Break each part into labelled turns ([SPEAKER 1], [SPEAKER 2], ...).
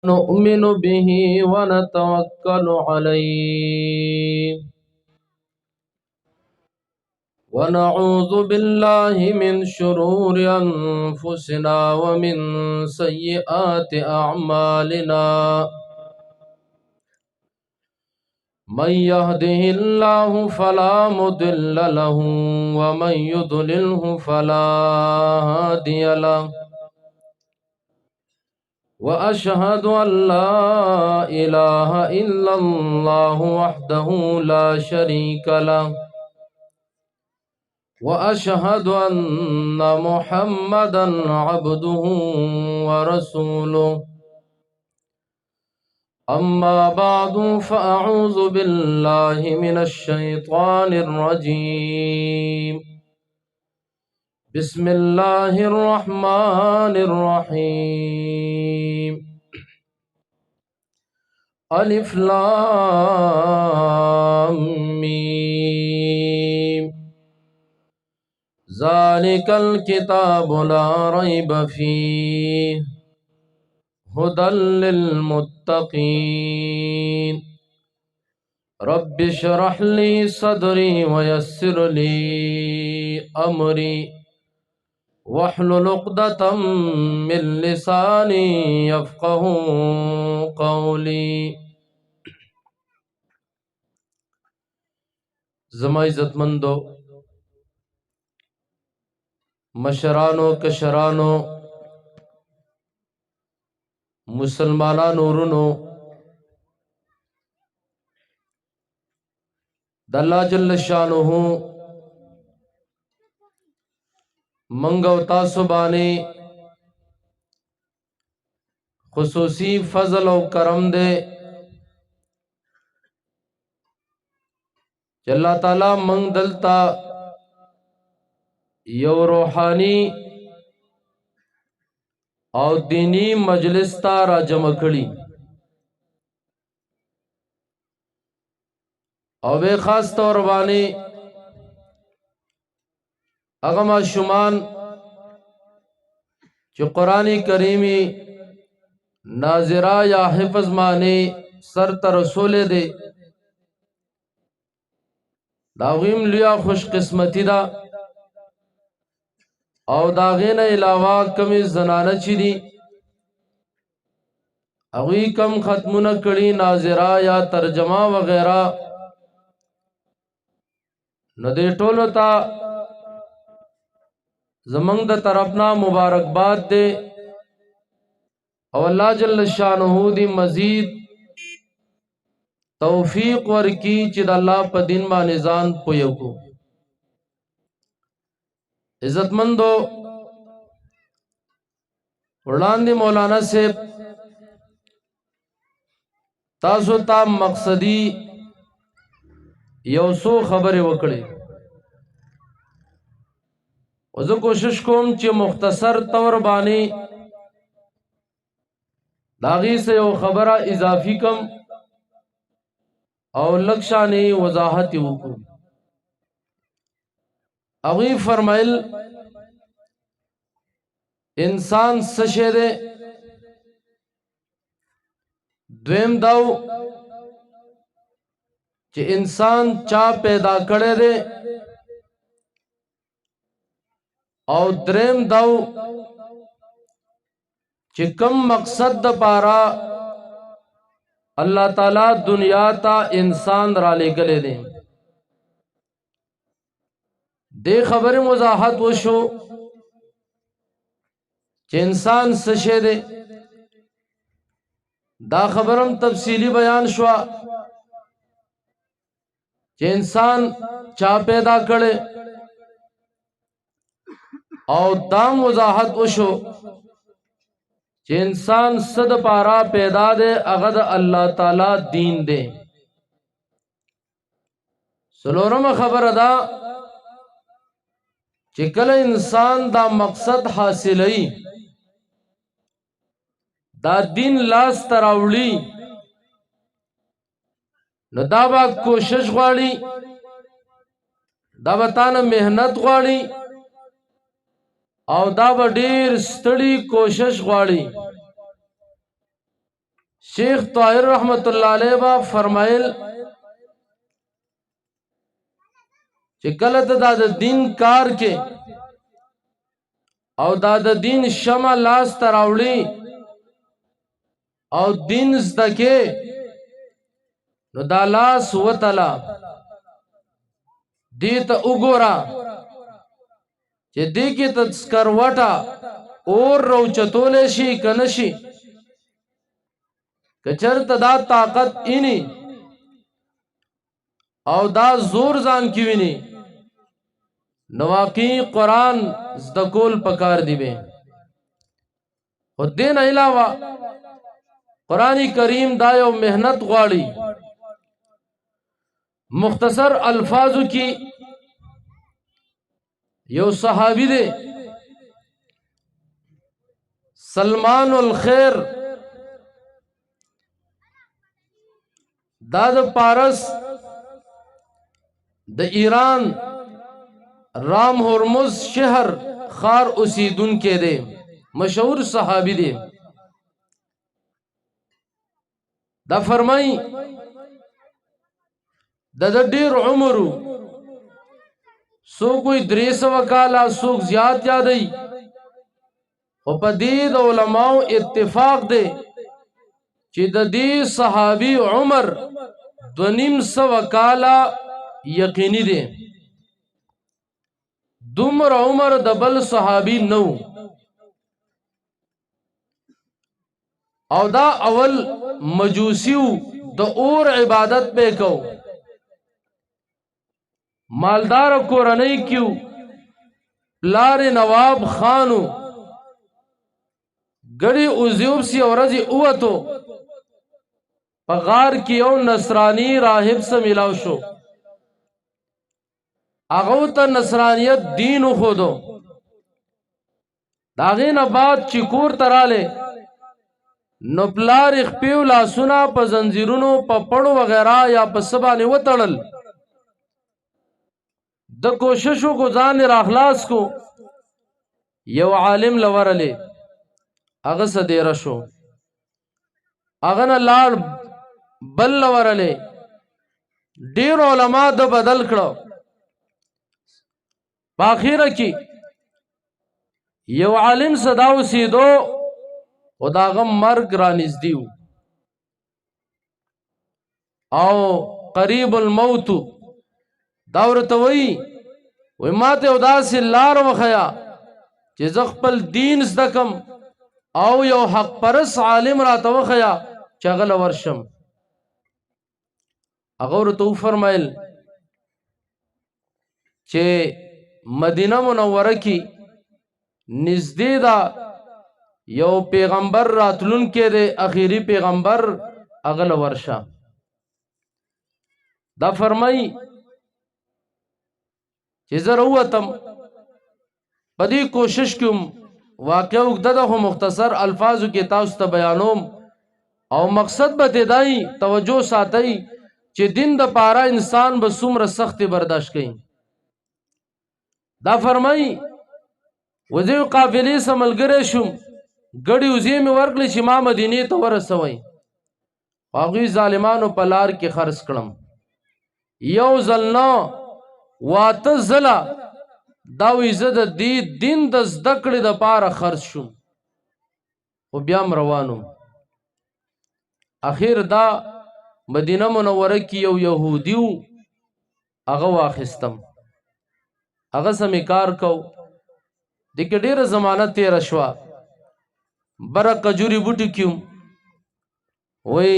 [SPEAKER 1] نؤمن به ونتوكل عليه ونعوذ بالله من شرور أنفسنا ومن سيئات أعمالنا من يهده الله فلا مضل له ومن يضلله فلا هادي له وأشهد أن لا إله إلا الله وحده لا شريك له وأشهد أن محمدا عبده ورسوله أما بعد فأعوذ بالله من الشيطان الرجيم بسم الله الرحمن الرحيم ألف لام ميم ذلك الكتاب لا ريب فيه هدى للمتقين رب اشرح لي صدري ويسر لي أمري واحلل عقدة من لساني يفقه قولي زما عزتمندو مشرانو کشرانو مسلمانانو ورونو د الله جل شانه منګ او تاسو باندې خصوصي فضل او کرم دے چې الله تعالی منګ دلتا یو روحانی او دینی مجلس تا را جمع کړي او به خاص طور باندې هغه ماشومان چې قرآن کریمی ناظرہ یا حفظ معنی سر ته رسول دے داغیم لیا خوش قسمتی دا او داغین علاوہ کمی زنانه چی دی اغوی کم ختمون کڑی ناظرہ یا ترجمہ وغیرہ نو دے ټولو تا زمنگ دا طرفنا مبارکباد دے او اللہ جل شانہ دی مزید توفیق ورکی چې د الله په دین باندې ځان پویو کو عزتمندو وړاندې مولانا صاحب تاسو ته مقصدی یو څو خبرې وکړې او زه کوشش کوم چې مختصر طور باندې داغي سے یو خبره اضافی کم او لکشانی وضاحت وکړو اغوی فرمایل انسان سشه ده دویم داو چې انسان چا پیدا کړی ده او دریم داو چې کم مقصد د پارا اللہ تعالی دنیا تا انسان را لے گلے دیں دے خبر وضاحت وشو کہ انسان سشے دے دا خبرم تفصیلی بیان شوا کہ انسان چا پیدا کرے او دام وضاحت وشو کہ انسان صد پارا پیدا دے اغد اللہ تعالی دین دے سلورم خبر ادا کہ کل انسان دا مقصد حاصلی دا دین لاس تراولی نو دا با کوشش غواړي دا بتانه محنت غواړي او دا به ډیر ستړي کوشش غواړي شیخ طاہر رحمت اللہ علیہ با فرمائل چې کله ته دا د دین کار کې او دا د دین شمع لاس ته راوړي او دین زده کې نو دا لاس وتله دې ته وګوره چې دې کې ته سکروټه اور روچتولی شي که نه شي که چېرته دا طاقت اینی او دا زور ځان کې ویني نو واقعي قرآن زده کول پکار دی به خو دې نه علاوه قرآن کریم دا یو محنت غواړي مختصر الفاظو کې یو صحابی دی سلمان الخیر دا د پارس د ایران رام هرمز شهر خار اوسیدون کې دی مشهور صحابی دی دا فرمای د ډیر عمرو سو کوئی 300 کاله سوک زیات یادی او په دې د علماء اتفاق دی چې د دې صحابي عمر 250 کاله یقیني دی دومره عمر د بل صحابي نو او دا اول مجوسیو د اور عبادت به کو مالدار کورنۍ کیو لار نواب خانو گڑی اوزیوب سی ورزی اوتو پا غار کی یو نصرانی راہب سے ملاو شو اغو تا نصرانیت دینو خودو داغین بعد چکور ترالے نو پلار اخپیو لاسونا پا زنزیرونو پا پڑو وغیرہ یا پا سبانی و تڑل د کوششو کو ځان راخلاص کو یو عالم لورلې هغه سدیره شو هغه نه لاړ بل لورلې ډیر علما د بدل کړو په اخیره کې یو عالم صداو سیدو او داغه مرګ را نږدې او قریب الموت دا ورته وی ماته او داسې لار وخیا چې زه خپل دین زده کم او یو حق پرس عالم راته وخیا چې هغه له ورشم هغه ورته وفرمایل چې مدینه منوره کې نږدې ده یو پیغمبر راتلونکی دی اخیری پیغمبر هغه له ورشه دا فرمایي چې زه راووتم په دې کوشش کوم واقع اوږده ده خو مختصر الفاظو کې تاسو ته بیانوم او مقصد به دې دی توجه ساتئ چې دین د پاره انسان به څومره سختي برداشت کوي دا فرمایي وزې قافلې سره ملګری شوم ګډې وزې مې ورکړې چې ما مدینې ته ورسوئ هغوی ظالمانو په لار کې خرڅ کړم یو ځل نه واته زله دا وی زه د دې دین د زده کړې دپاره خرڅ شوم خو بیا م روانم اخیر دا مدینه منوره کې یو یهودي و هغه واخیستم هغه سه مې کار کو دې کې ډېره زمانه تېره شوه بره کجوري بوټي کې وی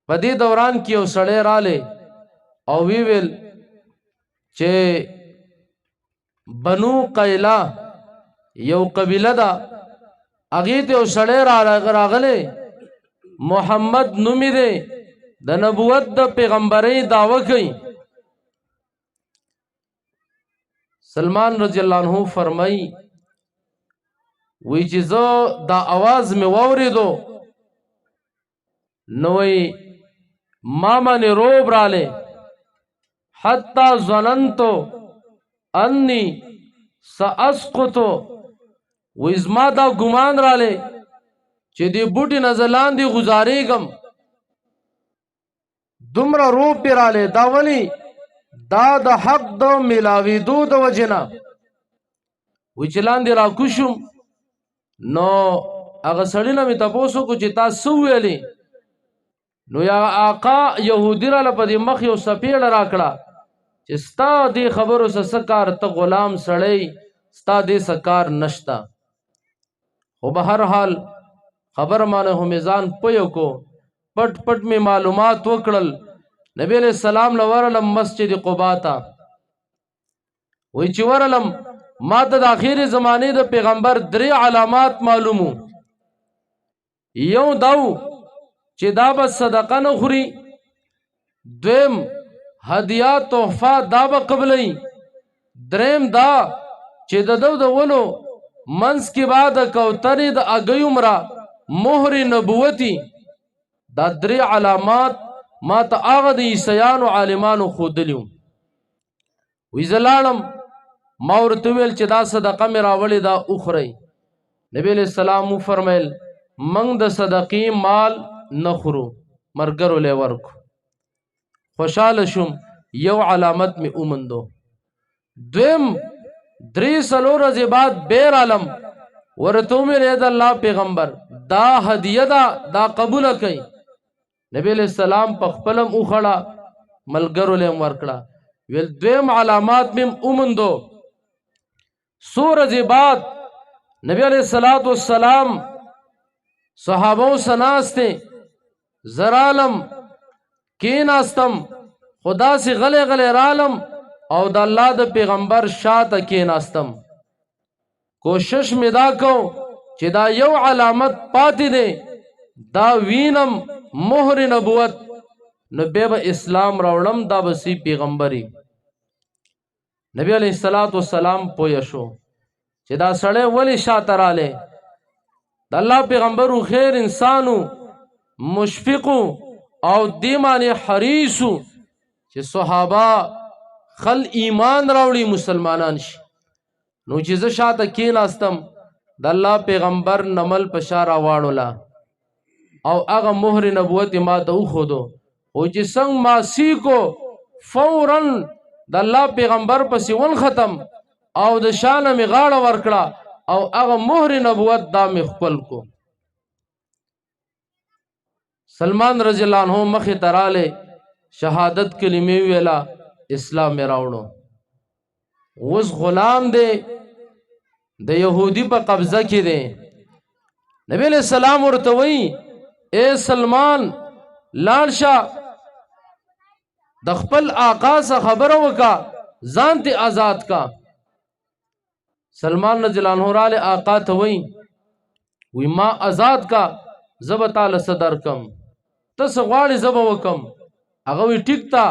[SPEAKER 1] په دې دوران کې یو سړی رالی او وی ویل چې بنو قیلا یو قبیله ده هغې ته یو سړی راغلی محمد نومې دی د نبوت د پیغمبرۍ دعوه کوي سلمان رضی الله عنه فرمایي وی چې زه دا आवाज مې واورېدو نو وی ما باندې روب رالی حتی ظننتو انی ساسقطو وی زما دا ګمان رالی چې دی بوټي نه زه لاندې غزارېږم دومره روب پې رالی دا ولې دا د حق د میلاوېدو د وجې نه وی چې لاندې راکوشم نو هغه سړي نه مې تپوس وکړو چې تا څه وویلې نو یا آقا یهودي راله په دې مخ یو څپېړه راکړه چې ستا دې خبرو څه کار ته غلام سړی ستا دې څه کار نشته خو به هر حال خبر مانه خو مې ځان پویو کو پټ پټ مې معلومات وکړل نبی علیہ السلام له ورلم مسجد قبا ته وی چې ورلم ما ته د آخري زمانې د پیغمبر 3 علامات معلومو یو داو چې دا به صدقه نه خوري دویم هدیه تحفه دا به قبلوي دریم دا چې د دو د ولو منځ کې به د کوترې د اګیو مرا مهر نبوتي دا 3 علامات ما ته هغه د عیسیانو عالمانو ښودلي وی زه لاړم ما ورته وویل چې دا صدقه مې راوړې دا وخورئ نبی علیہ السلام وفرمیل موږ د صدقې مال نه خورو ملګرو لی ورکو خوشحاله شوم یو علامت مې وموندو دویم 3 ورځې بعد بیر عالم ورته ومې د الله پیغمبر دا هدیه ده دا قبوله کوي نبی علیہ السلام په خپلم وخړه ملګرو لی ورکړه ویل دویم علامات مې وموندو څو ورځې بعد نبی علیہ السلام صحابو سناسته زرالم کیناستم خدا سے غلے غلے رالم او د الله د پیغمبر شاته کیناستم کوشش می دا کو چې دا یو علامت پاتې دی دا وینم مهر نبوت نو بیا به اسلام راوړم دا به سی پیغمبري نبی علیہ السلام پوه شو چې دا سړی ولې شاته رالی د الله پیغمبرو خیر انسانو مشفقو او دې معنی حریصو چې صحابه خل ایمان راوړي مسلمانان شي نو چې زه شاته کېناستم د الله پیغمبر نمل په شا راواړوله او هغه مهر نبوت ما ته وښودو او چې څنګه ما سیکو فوراً د الله پیغمبر پسې ونختم او د شانه مې غاړه ورکړه او هغه مهر نبوت دا مې خپل کو سلمان رضی الله عنه مخې ته رالی شهادت کلمې ویلا اسلام مې راوړو اوس غلام دی د یهودي په قبضه کې دی نبی علیہ السلام ورته وایي اے سلمان لاړ شه د خپل آقا څخه خبره وکړه ځان ته آزاد کا سلمان رضی الله عنه رالی آقا ته وی ما آزاد کا زه به تاله څه درکم ته څه غواړې زه به وکم هغه وی ټیک تا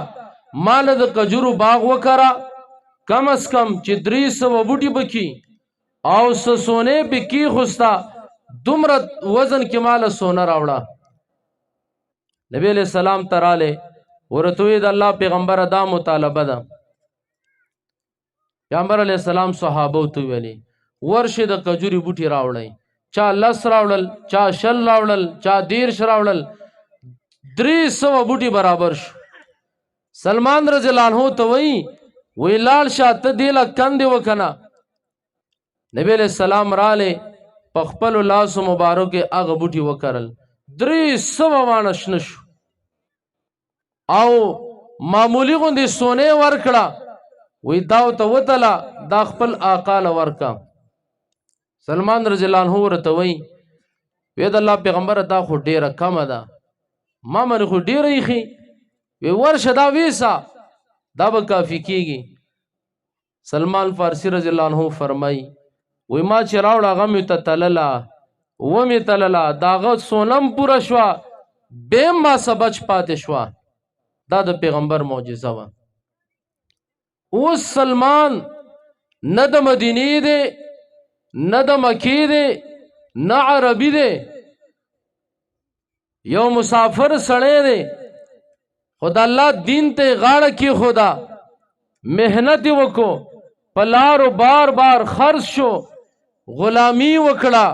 [SPEAKER 1] مال د کجورو باغ وکړه کم از کم چې 300 بوټي بکی او څه سونه به کی خوستا دومره وزن کې مال سونه راوړه نبی علیہ السلام تراله ورته د الله پیغمبر دا مطالبه ده پیغمبر علیہ السلام صحابه ته ویلي ورشه د کجوري بوټي راوړی چا 10 راوړل چا 10 راوړل چا 10 راوړل 300 بوټي برابر شو سلمان رضی الله عنه ته وی لال شاته دی لکند وکنا نبی علیہ السلام راله په خپل لاس مبارک هغه بوټي وکړل 300 وانه شنشو او معمولی غوندې سونه ورکړه وی داو ته وتله دا خپل آقا له ورکا سلمان رضی الله عنه ورته وی د الله پیغمبر دا خو ډیره کمه ده ما من خو ډیره یخي وی ورشه دا ویسا دا به کافی کیږي سلمان فارسی رضی الله عنه فرمای وی ما چې راوړه هغه مې ته تلله ومې تلله د هغه سونم پوره شوه بیم ما څه بچ پاتې شوه دا د پیغمبر معجزه وه اوس سلمان نه د مدینې دی نه د مکې دی نه عربي دی یو مسافر سړی دی خو د الله دین ته غاړه کېښوده محنت یې وکړو په لارو بار بار خرڅ شو غلامي وکړه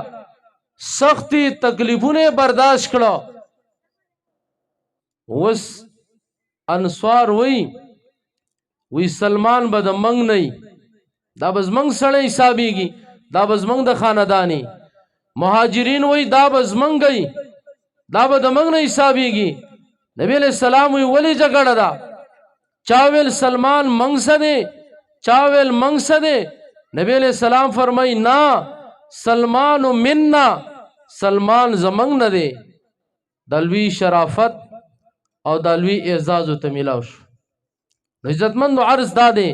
[SPEAKER 1] سختی تکلیفونه برداشت کړه. وس انصار وی سلمان به د منګ نه دا به زمنګ سړی حسابېږي، دا به زمنګ د خانداني. مهاجرین وی دا به زمنګی، دا به د منګ نه حسابېږي. نبی علیہ السلام وی ولی جګړه ده؟ چا ویل سلمان منګ څه دی، چا ویل منګ څه دی. نبی علیہ السلام فرمای نا سلمان مننا، سلمان زمنګ نه دی. د لوی شرافت او د لوی اعزاز ته میلاو شو. عزتمندو عرض دا دی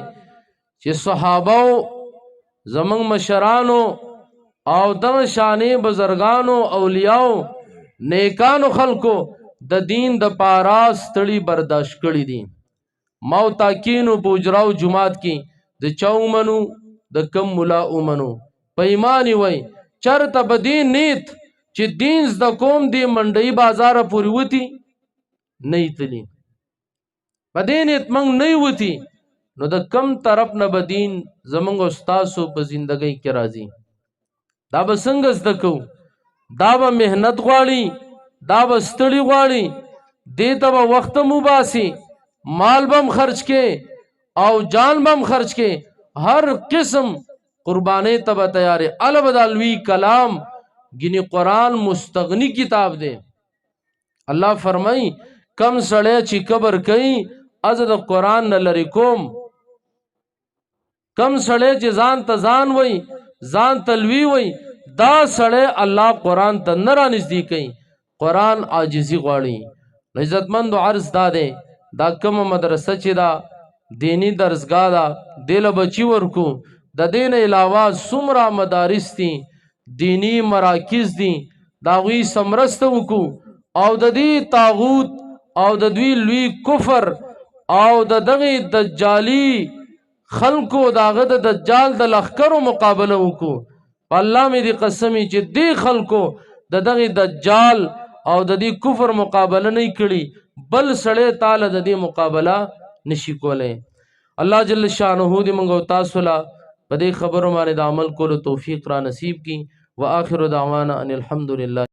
[SPEAKER 1] چې صحابه زمنګ مشرانو او دغه شانې بزرګانو اولیاو نیکانو خلکو د دین د پاره ستړي برداشت کړي دي. ما تاکینو په اجراو جماعت کې د چا ومنو د کم ملا ومنو په ایمان وای چرته به دین نیت چې دین زده کوم دی منډۍ بازار پورې وتی نه تلی په دې نیت موږ نه وتی نو د کم طرف نه به دین زمونږ استاسو په زندګۍ کې راځي. دا به څنګه زده کوو؟ دا به محنت غواړي، دا به ستړي غواړي، دې ته به وخت هم وباسي، مال به هم خرچ کې او جان به هم خرچ کې، هر قسم قربانی ته به تیارې. البته لوی کلام ګینه قرآن مستغنی کتاب دی. الله فرمای کم سړی چې کبر کوي از د قرآن نه لرې کوم. کم سړی چې ځان ته ځان وای ځان ته لوی وای دا سړی الله قرآن ته نه رانږدې کوي. قرآن عاجزي غواړي. عزتمندو عرض دا دی دا کومه مدرسه چې دا دینی درسګاه ده دې له بچي ورکو. د دې نه علاوه څومره مدارس دي، دینی مراکز دي، د هغوی سره مرسته وکړو او د دې طاغوت او د دوی لوی کفر او د دغه دجالي خلکو د هغه د دجال د لښکرو مقابله وکړو. په الله مې دې قسمي چې دې خلکو د دغه دجال او د دې کفر مقابله نه کړي بل سړی تعالی د دې مقابله نشي کولی. الله جل شانه دې موږ او تاسو له په دې خبرو باندې د عمل کولو توفیق را نصیب کړي. واخر دعوانا ان الحمد لله.